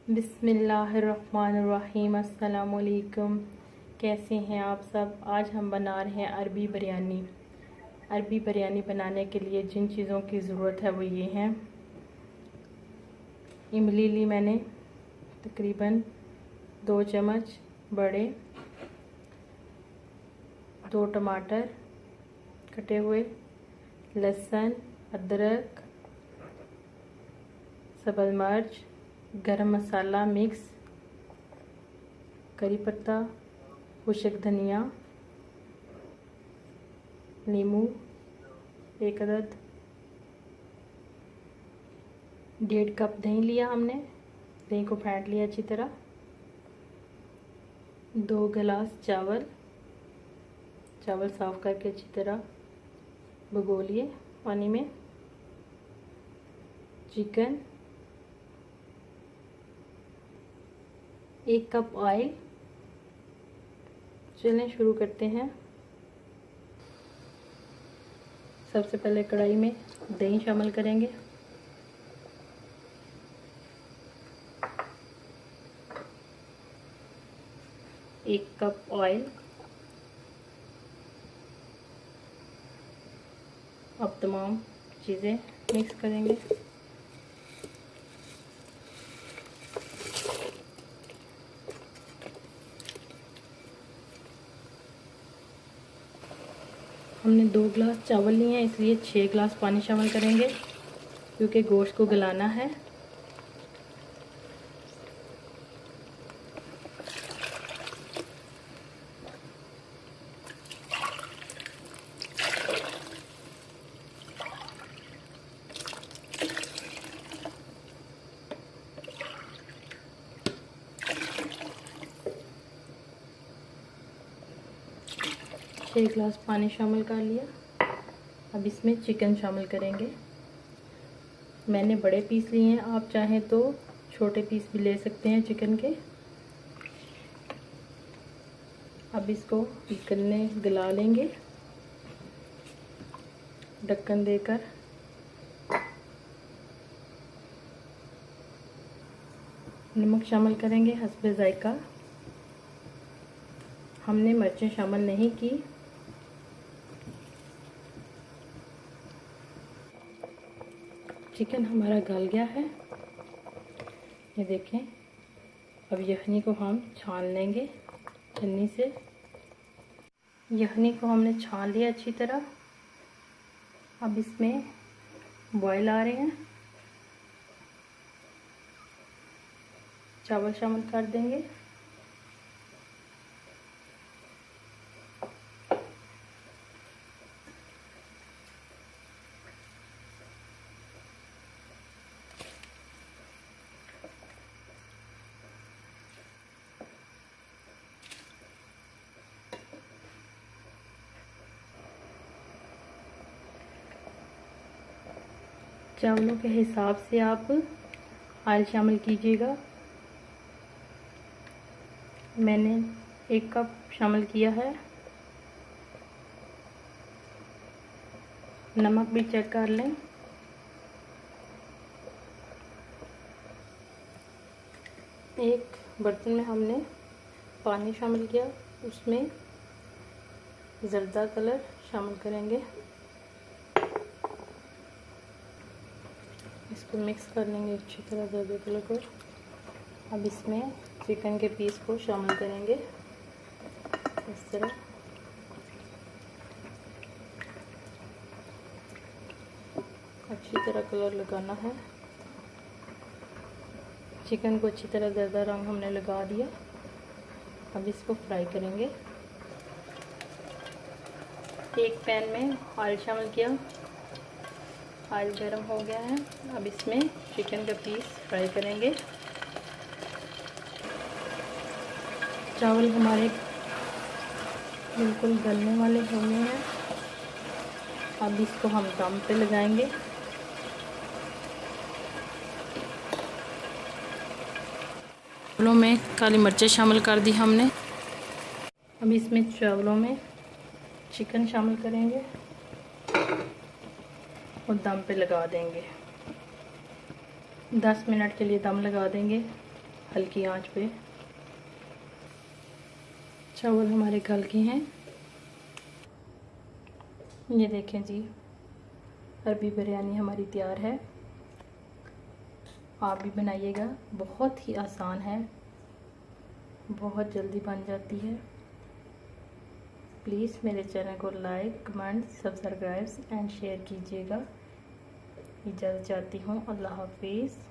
बिस्मिल्लाहिर्रहमानिर्रहीम। अस्सलाम वालेकुम। कैसे हैं आप सब। आज हम बना रहे हैं अरबी बिरयानी। अरबी बिरयानी बनाने के लिए जिन चीज़ों की ज़रूरत है वो ये हैं। इमली ली मैंने तकरीबन 2 चम्मच बड़े, 2 टमाटर कटे हुए, लहसुन, अदरक, सब्ज़ मिर्च, गरम मसाला मिक्स, करी पत्ता, खुश्क धनिया, नींबू 1 अदद, 1.5 कप दही लिया हमने। दही को फेंट लिया अच्छी तरह। 2 गिलास चावल साफ़ करके अच्छी तरह भिगो लिए पानी में। Chicken, 1 cup oil. चलें शुरू करते हैं। सबसे पहले कढ़ाई में दही शामिल करेंगे। एक कप ऑयल। अब तमाम चीज़ें मिक्स करेंगे। हमने 2 गिलास चावल लिए हैं, इसलिए 6 गिलास पानी शामिल करेंगे क्योंकि गोश्त को गलाना है। एक गिलास पानी शामिल कर लिया। अब इसमें चिकन शामिल करेंगे। मैंने बड़े पीस लिए हैं, आप चाहें तो छोटे पीस भी ले सकते हैं चिकन के। अब इसको गला लेंगे ढक्कन देकर। नमक शामिल करेंगे हस्बे जायका। हमने मिर्चें शामिल नहीं की। चिकन हमारा गल गया है, ये देखें। अब यखनी को हम छान लेंगे छन्नी से। यखनी को हमने छान लिया अच्छी तरह। अब इसमें बॉयल आ रहे हैं। चावल शामिल कर देंगे। चावलों के हिसाब से आप ऑयल शामिल कीजिएगा। मैंने 1 कप शामिल किया है। नमक भी चेक कर लें। एक बर्तन में हमने पानी शामिल किया, उसमें ज़र्दा कलर शामिल करेंगे। इसको मिक्स कर लेंगे अच्छी तरह ज़र्दा कलर को। अब इसमें चिकन के पीस को शामिल करेंगे इस तरह। अच्छी तरह कलर लगाना है। चिकन को अच्छी तरह ज़र्दा रंग हमने लगा दिया। अब इसको फ्राई करेंगे। एक पैन में ऑयल शामिल किया, ऑयल गर्म हो गया है। अब इसमें चिकन का पीस फ्राई करेंगे। चावल हमारे बिल्कुल गलने वाले हो गए हैं। अब इसको हम दम पे लगाएंगे। चावलों में काली मिर्चें शामिल कर दी हमने। अब इसमें चावलों में चिकन शामिल करेंगे और दम पे लगा देंगे। 10 मिनट के लिए दम लगा देंगे। हल्की आंच पे। चावल हमारे गल गए हैं। ये देखें जी, अरबी बिरयानी हमारी तैयार है। आप भी बनाइएगा, बहुत ही आसान है, बहुत जल्दी बन जाती है। प्लीज़ मेरे चैनल को like, comment, subscribe and share कीजिएगा। इजाज़त चाहती हूँ। अल्लाह हाफिज़।